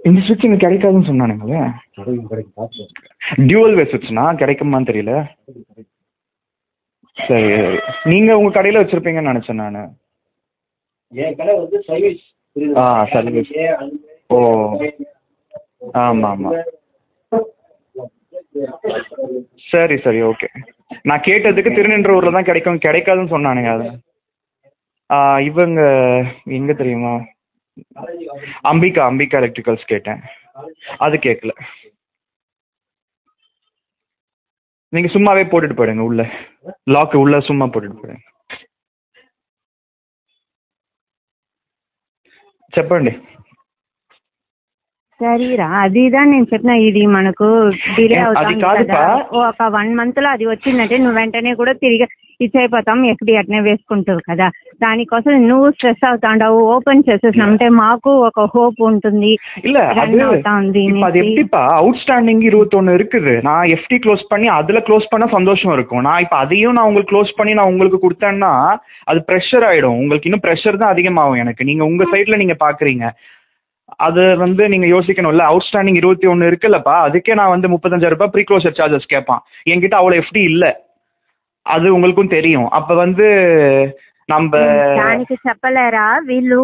இந்த சுவிட்ச் இங்கே கிடைக்காதுன்னு சொன்னானுங்களே. டியூவல் வே சுவிட்ச்னா கிடைக்குமான்னு தெரியல. சரி, நீங்கள் உங்கள் கடையில் வச்சுருப்பீங்கன்னு நினச்சேன் நான். சர்வீஸ். ஓ ஆமாம். சரி ஓகே. நான் கேட்டதுக்கு திருநின்றவூரில் தான் கிடைக்காதுன்னு சொன்னானுங்க. அது இவங்க எங்கே தெரியுமா, அம்பிகா எலக்ட்ரிக்கல்ஸ் கேட்டேன், அது கேட்கல. நீங்கள் சும்மாவே போட்டுட்டு போயிடுங்க உள்ள, லாக்கு உள்ள சும்மா போட்டுட்டு போயிடுங்க. చెప్పండి. సరేరా, అదిదా నేను చెప్పిన, ఇది మనకు డిలే అవుతుంది కదా. ఒక 1 మంత్లో అది వచ్చిందంటే నువ్వు వెంటనే కూడా తిరిగి ఇచ్చైపోతాం. ఎఫ్డి అట్నే వేసుకుంటావు కదా, దానికోసం నువ్వు స్ట్రెస్ అవుతా ఉండవు. ఓపెన్ చేసేసినామంటే మాకు ఒక హోప్ ఉంటుంది. அது எப்படிப்பா அவுட்ஸ்டாண்டிங் 21 இருக்குது. நான் எஃப்டி க்ளோஸ் பண்ணி அதில் க்ளோஸ் பண்ண சந்தோஷம் இருக்கும். நான் இப்போ அதையும் நான் உங்களுக்கு க்ளோஸ் பண்ணி நான் உங்களுக்கு கொடுத்தேன்னா அது ப்ரெஷர் ஆகிடும். உங்களுக்கு இன்னும் ப்ரெஷர் தான் அதிகமாகும் எனக்கு. நீங்கள் உங்கள் சைடில் நீங்கள் பார்க்குறீங்க, அது வந்து நீங்கள் யோசிக்கணும்ல. அவுட்ஸ்டாண்டிங் 21 இருக்குல்லப்பா, அதுக்கே நான் வந்து 35,000 ரூபாய் ப்ரீ க்ளோசர் சார்ஜஸ் கேட்பான். என்கிட்ட அவ்வளோ எஃப்டி இல்லை, அது உங்களுக்கும் தெரியும். அப்போ வந்து நம்ம దానికి చెప్పలేరా వీళ్ళు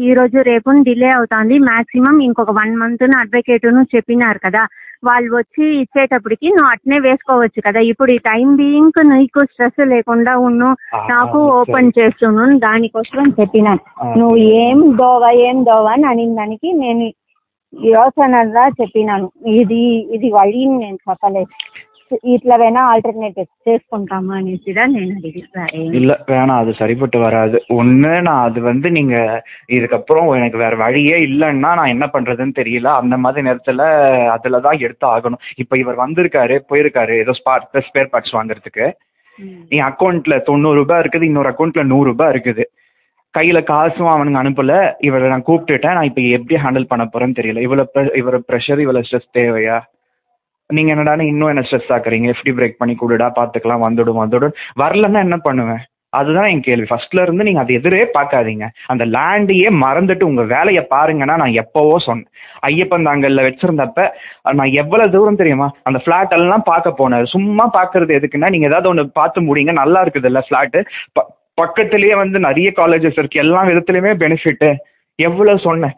ఈ రోజు రేపు డిలే అవుతుంది. మాక్సిమం ఇంకొక 1 మంత్ అడ్వకేట్ను చెప్పినారు కదా, వాళ్ళు వచ్చి ఇచ్చేటప్పటికి నువ్వు అట్నే వేసుకోవచ్చు కదా. ఇప్పుడు ఈ టైం బీయింగ్ నీకు స్ట్రెస్ లేకుండా ఉన్ను, నాకు ఓపెన్ చేస్తున్నాను, దానికోసం చెప్పినాను. నువ్వు ఏం దోవా అని అనిన దానికి నేను యోచనగా చెప్పినాను. ఇది వழிని నేను చెప్పలేదు. ఇట్లా வேணா ஆல்டர்னேட்டிவ் చేసుకుంటామా అనేసి தான் నేను அடிக்கிறேன். இல்லை வேணாம், அது சரிப்பட்டு வராது. ஒன்று நான் அது வந்து நீங்கள் இதுக்கப்புறம் எனக்கு வேறு வழியே இல்லைன்னா நான் என்ன பண்ணுறதுன்னு தெரியல. அந்த மாதிரி நேரத்தில் அதில் தான் எடுத்து ஆகணும். இப்போ இவர் போயிருக்காரு ஏதோ ஸ்பேர் பார்ட்ஸ் வாங்குறதுக்கு. என் அக்கௌண்ட்டில் 90 ரூபாய் இருக்குது, இன்னொரு அக்கௌண்ட்டில் 100 ரூபாய் இருக்குது. கையில் காசும் அவனுங்க அனுப்பலை. இவரை நான் கூப்பிட்டுட்டேன். நான் இப்போ எப்படி ஹேண்டில் பண்ண போகிறேன்னு தெரியல. இவரை ப்ரெஷர், இவ்வளோ ஸ்ட்ரெஸ் தேவையா? நீங்கள் என்னடான்னு இன்னும் என்ன ஸ்ட்ரெஸ் ஆக்குறீங்க? எஃப்டி பிரேக் பண்ணி கொடுடா, பார்த்துக்கலாம், வந்துடும். வரலன்னா என்ன பண்ணுவேன்? அதுதான் என் கேள்வி. ஃபர்ஸ்ட்ல இருந்து நீங்கள் அதை எதிரே பார்க்காதீங்க. அந்த லேண்டையே மறந்துட்டு உங்கள் வேலையை பாருங்கன்னா நான் எப்போவோ சொன்னேன். ஐயப்பன் தாங்கல்ல வச்சிருந்தப்ப நான் எவ்வளோ தூரம் தெரியுமா அந்த ஃப்ளாட் எல்லாம் பார்க்க போனார். சும்மா பார்க்கறது எதுக்குன்னா, நீங்கள் ஏதாவது ஒன்று பார்த்து முடியுங்க, நல்லா இருக்குது இல்லை ஃப்ளாட்டு, பக்கத்துலேயே வந்து நிறைய காலேஜஸ் இருக்குது, எல்லா விதத்துலையுமே பெனிஃபிட்டு. எவ்வளோ சொன்னேன்.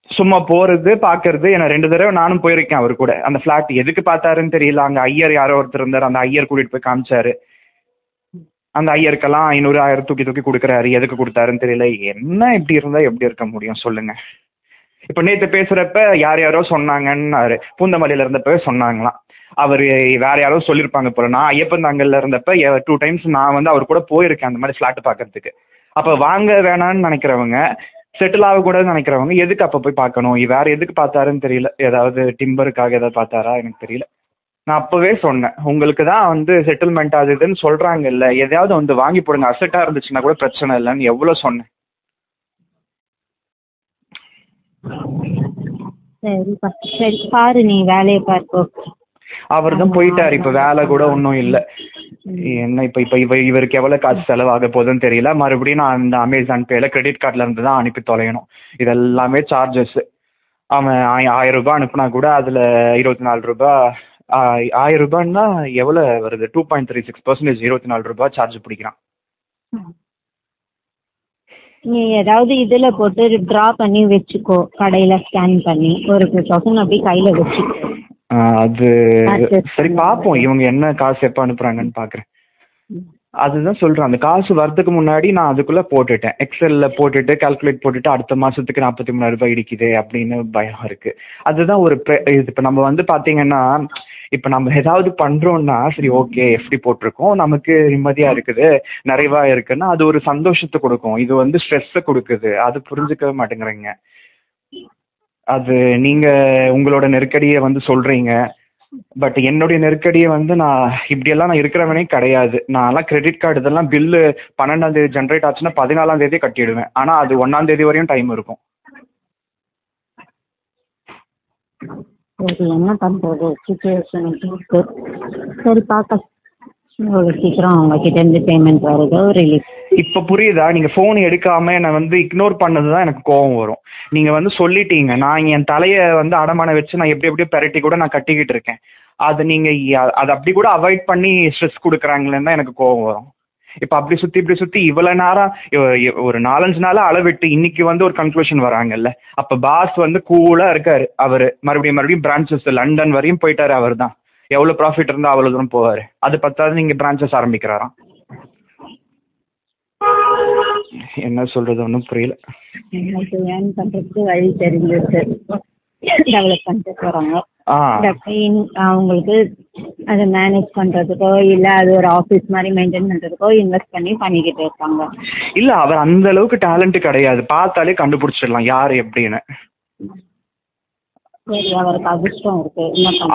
சும்மா போகிறது பார்க்கறது. என்ன 2 தடவை நானும் போயிருக்கேன் அவர் கூட. அந்த ஃப்ளாட் எதுக்கு பார்த்தாருன்னு தெரியல. அங்கே ஐயர் யாரோ ஒருத்தர் இருந்தார். அந்த ஐயர் கூட்டிகிட்டு போய் காமிச்சாரு. அந்த ஐயருக்கெல்லாம் 500 1000 தூக்கி கொடுக்குறாரு. எதுக்கு கொடுத்தாருன்னு தெரியல. என்ன இப்படி இருந்தால் எப்படி இருக்க முடியும் சொல்லுங்க. இப்போ நேற்று பேசுகிறப்ப யாரோ சொன்னாங்கன்னாரு. பூந்தமல்லியில் இருந்தப்பவே சொன்னாங்களாம். அவர் வேற யாரோ சொல்லியிருப்பாங்க போல. நான் ஐயப்பன் தாங்கல்ல இருந்தப்ப 2 டைம்ஸ் நான் வந்து அவர் கூட போயிருக்கேன் அந்த மாதிரி ஃப்ளாட் பார்க்கறதுக்கு. அப்போ வாங்க வேணான்னு நினைக்கிறவங்க, செட்டில் ஆகக்கூடாதுன்னு நினைக்கிறவங்க எதுக்கு அப்போ போய் பார்க்கணும்? வேற எதுக்கு பார்த்தாருன்னு தெரியல. ஏதாவது டிம்பருக்காக ஏதாவது பார்த்தாரா எனக்கு தெரியல. நான் அப்போவே சொன்னேன், உங்களுக்கு தான் வந்து செட்டில்மெண்ட் ஆகுதுன்னு சொல்கிறாங்கல்ல, எதையாவது வந்து வாங்கி போடுங்க, அசட்டாக இருந்துச்சுன்னா கூட பிரச்சனை இல்லைன்னு எவ்வளோ சொன்னேன். சரிப்பா, சரி பாரு, நீ வேலையை பார்ப்போம். அவர் தான் போயிட்டார். இப்போ வேலை கூட ஒன்றும் இல்லை. என்ன இப்போ இவருக்கு எவ்வளோ காசு செலவாக போகுதுன்னு தெரியல. மறுபடியும் நான் அந்த அமேசான் பேல கிரெடிட் கார்டில் இருந்து தான் அனுப்பி தொலையணும். இதெல்லாமே சார்ஜஸ்ஸு. அவன் 1000 ரூபாய் அனுப்புனா கூட அதில் 24 ரூபா. 1000 ரூபான்னா எவ்வளோ வருது? 2.36% 24 ரூபாய் சார்ஜ் பிடிக்கிறான். நீ ஏதாவது இதில் போட்டு ட்ரா பண்ணி வச்சுக்கோ, கடையில் ஸ்கேன் பண்ணி ஒரு 2000 அப்படி கையில் வச்சுக்கோ. அது சரி, பார்ப்போம் இவங்க என்ன காசு எப்போ அனுப்புகிறாங்கன்னு பார்க்குறேன். அதுதான் சொல்கிறேன், அந்த காசு வரதுக்கு முன்னாடி நான் அதுக்குள்ளே போட்டுட்டேன். எக்ஸலில் போட்டுட்டு கால்குலேட் போட்டுட்டு அடுத்த மாதத்துக்கு 43,000 ரூபாய் இடிக்குது அப்படின்னு பயம் இருக்குது. அதுதான் ஒரு இது. இப்போ நம்ம வந்து பார்த்தீங்கன்னா, இப்போ நம்ம ஏதாவது பண்ணுறோன்னா சரி ஓகே எஃப்டி போட்டிருக்கோம், நமக்கு நிம்மதியாக இருக்குது, நிறைவாக இருக்குன்னா அது ஒரு சந்தோஷத்தை கொடுக்கும். இது வந்து ஸ்ட்ரெஸ்ஸை கொடுக்குது. அது புரிஞ்சுக்கவே மாட்டேங்கிறீங்க. அது நீங்கள் உங்களோட நெருக்கடியை வந்து சொல்கிறீங்க. பட் என்னுடைய நெருக்கடியை வந்து நான் இப்படியெல்லாம் நான் இருக்கிறவனே கிடையாது. நான்லாம் கிரெடிட் கார்டு இதெல்லாம் பில்லு 12ஆம் தேதி ஜென்ரேட் ஆச்சுன்னா 14ஆம் தேதியே கட்டிடுவேன். ஆனால் அது 1ஆம் தேதி வரையும் டைம் இருக்கும். சரி, என்ன பண்ணுறது, சுச்சுவேஷன் இருக்கு. சரி பார்க்க ஒரு சீக்கிரம் அவங்கக்கிட்ட இருந்து பேமெண்ட் வருதோ ரிலீஃப். இப்போ புரியுதா? நீங்கள் ஃபோன் எடுக்காமல் என்னை வந்து இக்னோர் பண்ணது தான் எனக்கு கோவம் வரும். நீங்கள் வந்து சொல்லிட்டீங்க, நான் என் தலையை வந்து அடமான வச்சு நான் எப்படியோ பெரட்டி கூட நான் கட்டிக்கிட்டு இருக்கேன். அது நீங்கள் அதை அப்படி கூட அவாய்ட் பண்ணி ஸ்ட்ரெஸ் கொடுக்குறாங்களேன்னு தான் எனக்கு கோவம் வரும். இப்போ அப்படி சுற்றி இவ்வளோ நேரம் ஒரு 4-5 நாளாக அளவிட்டு இன்னைக்கு வந்து ஒரு கன்க்ளூஷன் வராங்கல்ல. அப்போ பாஸ் வந்து கூலாக இருக்கார். அவர் மறுபடியும் பிரான்ச்சஸ் லண்டன் வரையும் போயிட்டார். அவர் தான் எவ்வளோ ப்ராஃபிட் இருந்தால் அவ்வளோ தூரம் போவார். அது பத்தாவது நீங்கள் பிரான்ச்சஸ் ஆரம்பிக்கிறாராம். என்ன சொல்கிறது ஒன்றும் புரியல. எனக்கு ஏர்ன் பண்ணுறதுக்கு வழி தெரிஞ்சிருக்கு, டெவலப் பண்ணிட்டு போகிறாங்க. அவங்களுக்கு அதை மேனேஜ் பண்ணுறதுக்கோ இல்லை அது ஒரு ஆஃபீஸ் மாதிரி மெயின்டைன் பண்ணுறதுக்கோ இன்வெஸ்ட் பண்ணிக்கிட்டு இருக்காங்க. இல்லை, அவர் அந்த அளவுக்கு டேலண்ட்டு கிடையாது. பார்த்தாலே கண்டுபிடிச்சிடலாம் யார் எப்படின்னு. சரி, அவருக்கு அதிர்ஷ்டம் இருக்கு.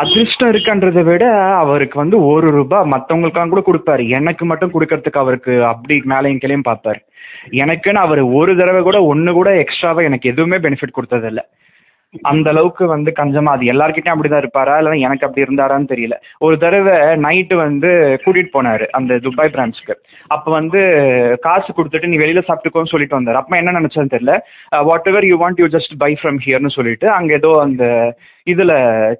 அதிர்ஷ்டம் இருக்குன்றதை விட அவருக்கு வந்து 1 ரூபாய் மற்றவங்களுக்காக கூட கொடுப்பாரு. எனக்கு மட்டும் கொடுக்கறதுக்கு அவருக்கு அப்படி மேலையும் கீழையும் பார்ப்பாரு. எனக்குன்னு அவர் ஒரு தடவை கூட ஒன்று கூட எக்ஸ்ட்ராவாக எனக்கு எதுவுமே பெனிஃபிட் கொடுத்ததில்ல. அந்த அளவுக்கு வந்து கஞ்சமா. அது எல்லார்கிட்டையும் அப்படிதான் இருப்பாரா இல்லை எனக்கு அப்படி இருந்தாரான்னு தெரியல. ஒரு தடவை நைட்டு வந்து கூட்டிகிட்டு போனார் அந்த துபாய் பிரான்ச்சுக்கு. அப்போ வந்து காசு கொடுத்துட்டு நீ வெளியில் சாப்பிட்டுக்கோன்னு சொல்லிட்டு வந்தார். அப்போ என்ன நினச்சான்னு தெரியல, whatever you want you just bye from ஹியர்னு சொல்லிட்டு அங்கே ஏதோ அந்த இதில்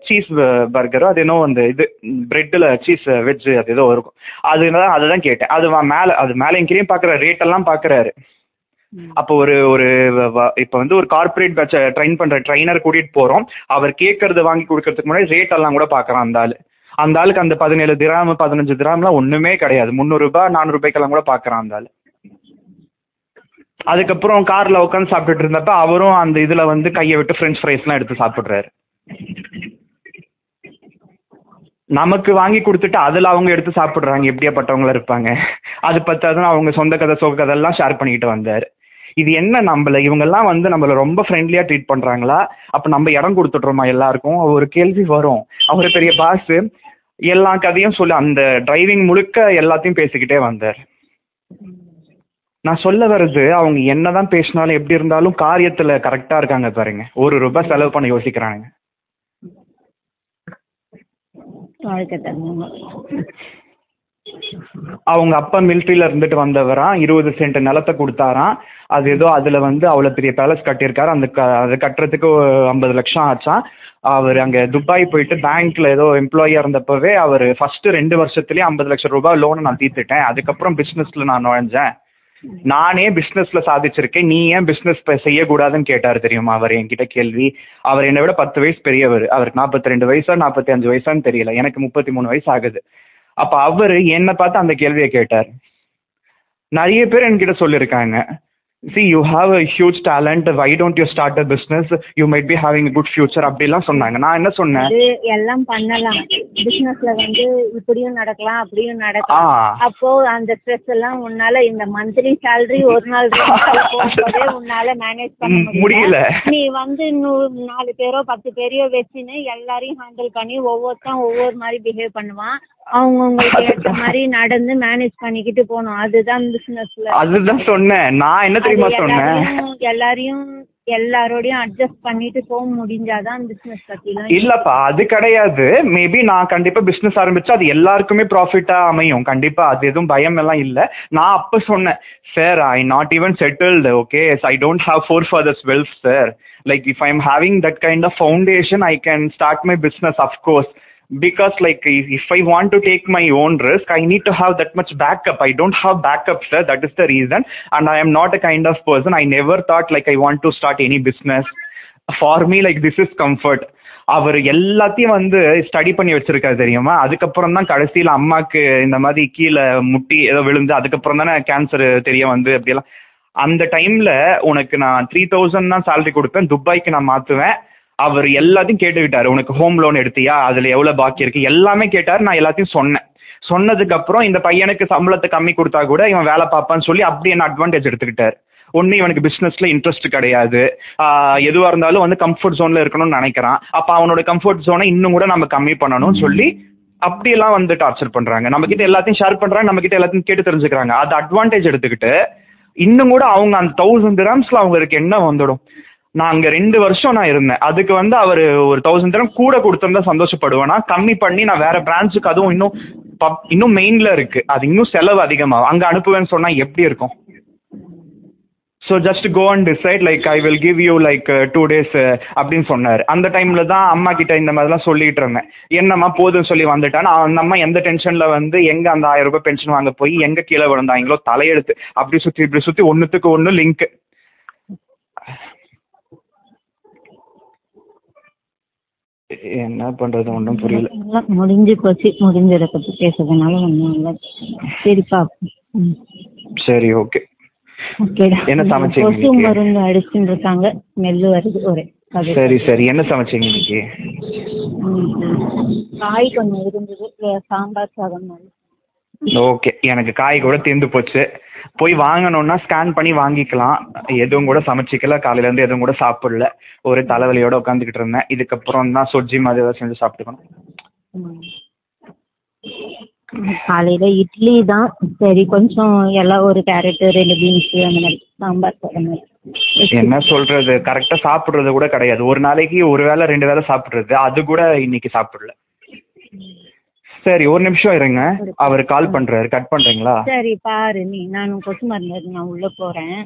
சீஸ் பர்கரோ அது ஏதோ அந்த இது பிரெட்டில் சீஸ் வெஜ்ஜு அது ஏதோ இருக்கும். அதுதான் கேட்டேன். அது மேலேயும் கீழே பார்க்குற ரேட்டெல்லாம் பார்க்குறாரு. அப்போ ஒரு இப்போ வந்து ஒரு கார்பரேட் பேட்சை ட்ரெயின் பண்ணுற ட்ரைனர் கூட்டிகிட்டு போகிறோம். அவர் கேட்கறத வாங்கி கொடுக்கறதுக்கு முன்னாடி ரேட் எல்லாம் கூட பார்க்குறான் அந்த ஆளுக்கு. அந்த 17 திராம் 15 திராம்லாம் ஒன்றுமே கிடையாது. 300 ரூபாய் 400 ரூபாய்க்கெல்லாம் கூட பார்க்குறான் அந்த ஆள். அதுக்கப்புறம் காரில் உட்காந்து சாப்பிட்டுட்டு இருந்தப்ப அவரும் அந்த இதில் வந்து கையை விட்டு ஃப்ரெஞ்ச் ஃப்ரைஸ்லாம் எடுத்து சாப்பிட்றாரு. நமக்கு வாங்கி கொடுத்துட்டு அதில் அவங்க எடுத்து சாப்பிட்றாங்க. எப்படியாப்பட்டவங்களா இருப்பாங்க. அது பத்தாதுன்னு அவங்க சொந்த கதை சோக கதையெல்லாம் ஷேர் பண்ணிக்கிட்டு வந்தார். இது என்ன இவங்கெல்லாம் வந்து நம்மளை ரொம்ப ஃப்ரெண்ட்லியாக ட்ரீட் பண்ணுறாங்களா? அப்போ நம்ம இடம் கொடுத்துட்றோமா எல்லாருக்கும்? ஒரு கேள்வி வரும். அவர் பெரிய பாஸு, எல்லா கதையும் சொல்லி அந்த டிரைவிங் முழுக்க எல்லாத்தையும் பேசிக்கிட்டே வந்தார். நான் சொல்ல வர்றது அவங்க என்னதான் பேசினாலும் எப்படி இருந்தாலும் காரியத்துல கரெக்டா இருக்காங்க பாருங்க. ₹1 செலவு பண்ண யோசிக்கிறாங்க. அவங்க அப்பா மிலிட்ரியில இருந்துட்டு வந்தவரா 20 சென்ட் நிலத்தை கொடுத்தாராம். அது ஏதோ அதுல அவ்வளவு பெரிய பேலஸ் கட்டியிருக்காரு. அதை கட்டுறதுக்கு 50 லட்சம் ஆச்சாம். அவர் அங்க துபாய் போயிட்டு பேங்க்ல ஏதோ எம்ப்ளாயியா இருந்தப்பவே அவர் ஃபர்ஸ்ட் 2 வருஷத்துலயே ₹50 லட்சம் லோனை நான் தீர்த்துட்டேன். அதுக்கப்புறம் பிசினஸ்ல நான் நுழைஞ்சேன். நானே பிசினஸ்ல சாதிச்சிருக்கேன், நீ ஏன் பிசினஸ் செய்யக்கூடாதுன்னு கேட்டாரு தெரியுமா அவர் என்கிட்ட கேள்வி. அவர் என்னை விட 10 வயசு பெரியவர். அவருக்கு 42 வயசா 45 வயசான்னு தெரியல. எனக்கு 33 வயசு ஆகுது. அப்ப அவரு என்னை பார்த்து அந்த கேள்வியை கேட்டார். நிறைய பேர் என்கிட்ட சொல்லியிருக்காங்க, see you have a huge talent, why don't you start a business, you might be having a good future அப்படிலாம் சொன்னாங்க. நான் என்ன சொன்னேன், எல்லாம் பண்ணலாம், பிசினஸ்ல இப்படியும் நடக்கலாம் அப்படியும் நடக்கலாம். அப்போ அந்த ஸ்ட்ரெஸ் எல்லாம் உன்னால இந்த மந்த்லி salary ஒரு நாள் உன்னால மேனேஜ் பண்ண முடியல. நீ 4 பேரோ 10 பேரையோ வச்சுன்னு எல்லாரையும் ஹேண்டில் பண்ணி ஒவ்வொருத்தன் ஒவ்வொரு மாதிரி பிஹேவ் பண்ணுவான். அவங்களுக்கு ஏற்ற மாதிரி நடந்து மேனேஜ் பண்ணிக்கிட்டு போகணும். அதுதான் பிசினஸ்ல. அதுதான் சொன்னேன். நான் என்ன தெரியுமா சொன்னேன், எல்லாரோடையும் அட்ஜஸ்ட் பண்ணிட்டு போக முடிஞ்சாதான் பிசினஸ் பத்திலாம். இல்லப்பா அது கிடையாது. மேபி நான் கண்டிப்பா பிசினஸ் ஆரம்பிச்சா அது எல்லாருக்குமே ப்ராஃபிட்டா அமையும் கண்டிப்பா. அது எதுவும் பயம் எல்லாம் இல்ல. நான் அப்ப சொன்னேன், sir I not even settled, okay, I don't have 4 fathers wealth sir. Like if I am having that kind of foundation I can start my business of course. Because like if I want to take my own risk, I need to have that much backup. I don't have backup, sir. That is the reason. And I am not a kind of person, I never thought like I want to start any business. For me like this is comfort. அவர் எல்லாத்தையும் study பண்ணி வச்சிருக்காரு தெரியுமா. அதுக்கப்புறம் தான் கடைசியில் அம்மாக்கு இந்த மாதிரி கீழே முட்டி ஏதோ விழுந்து அதுக்கப்புறம் தானே கேன்சர் தெரிய அப்படியெல்லாம். அந்த டைம்ல உனக்கு நான் 3000 தான் சேலரி கொடுப்பேன், துபாய்க்கு நான் மாற்றுவேன். அவர் எல்லாத்தையும் கேட்டுக்கிட்டாரு. உனக்கு ஹோம் லோன் எடுத்தியா, அதுல எவ்வளவு பாக்கி இருக்கு, எல்லாமே கேட்டாரு. நான் எல்லாத்தையும் சொன்னேன். சொன்னதுக்கு அப்புறம் இந்த பையனுக்கு சம்பளத்தை கம்மி கொடுத்தா கூட இவன் வேலை பார்ப்பான்னு சொல்லி அப்படி என்ன அட்வான்டேஜ் எடுத்துக்கிட்டாரு. ஒன்னு இவனுக்கு பிசினஸ்ல இன்ட்ரெஸ்ட் கிடையாது, எதுவா இருந்தாலும் கம்ஃபர்ட் ஜோன்ல இருக்கணும்னு நினைக்கிறான். அப்ப அவனோட கம்ஃபர்ட் ஜோனை இன்னும் கூட நம்ம கம்மி பண்ணணும்னு சொல்லி அப்படியெல்லாம் டார்ச்சர் பண்றாங்க. நம்ம கிட்ட எல்லாத்தையும் ஷேர் பண்றாங்க, நம்ம கிட்ட எல்லாத்தையும் கேட்டு தெரிஞ்சுக்கிறாங்க. அது அட்வான்டேஜ் எடுத்துக்கிட்டு இன்னும் கூட அவங்க அந்த 1000 dirhams அவங்களுக்கு என்ன வந்துடும். நான் அங்கே 2 வருஷம் நான் இருந்தேன். அதுக்கு அவர் ஒரு 1000 dirham கூட கொடுத்திருந்தா சந்தோஷப்படுவேனா, கம்மி பண்ணி நான் வேற பிரான்ச்சுக்கு, அதுவும் இன்னும் மெயின்ல இருக்கு, அது இன்னும் செலவு அதிகமாகும், அங்கே அனுப்புவேன்னு சொன்னா எப்படி இருக்கும். So just go and decide like I will give you like 2 days அப்படின்னு சொன்னார். அந்த டைம்ல தான் அம்மா கிட்ட இந்த மாதிரிலாம் சொல்லிட்டு இருந்தேன். என்னம்மா போதும் சொல்லி வந்துட்டான். அந்த அம்மா எந்த டென்ஷன்ல எங்க அந்த 1000 ரூபாய் பென்ஷன் வாங்க போய் எங்க கீழே விழுந்தாங்களோ தலையெடுத்து அப்படி சுற்றி இப்படி சுற்றி ஒன்றுத்துக்கு ஒன்று லிங்க். என்ன பண்றது ஒன்றும் புரியல. முடிஞ்சு போச்சு, முடிஞ்சதை பத்தி பேசுறதுனால ஒன்றும் இல்லை. சரிப்பா, சரி ஓகே. என்ன சமைச்சீங்க? கொசு மருந்து அடிச்சுட்டு இருக்காங்க, ஸ்மெல்லு வருது ஒரே. சரி சரி, என்ன சமைச்சீங்க இன்னைக்கு? காய் கொஞ்சம் இருந்தது, சாம்பார் சாதம். ஓகே, எனக்கு காய் கூட தீர்ந்து போச்சு. போய் வாங்கணும்னா ஸ்கேன் பண்ணி வாங்கிக்கலாம். எதுவும் கூட சமைச்சிக்கல, காலையில இருந்து எதுவும் கூட சாப்பிடல. ஒரு தலைவலியோட உட்காந்துக்கிட்டு இருந்தேன். இதுக்கப்புறம் தான் சொஜ்ஜி மாதிரி ஏதாவது செஞ்சு சாப்பிட்டுக்கணும். காலையில இட்லி தான். சரி, கொஞ்சம் எல்லாம் ஒரு கேரட் 2 பீன்ஸ் அந்த மாதிரி சாம்பார் சாதம். என்ன சொல்றது, கரெக்டா சாப்பிடுறது கூட கிடையாது. ஒரு நாளைக்கு ஒரு வேளை 2 வேளை சாப்பிடுறது, அது கூட இன்னைக்கு சாப்பிடல. சரி ஒரு நிமிஷம் இருங்க, அவர் கால் பண்றாரு, கட் பண்றீங்களா? சரி பாரு நீ, நான் கொசு மருந்து நான் உள்ள போறேன்.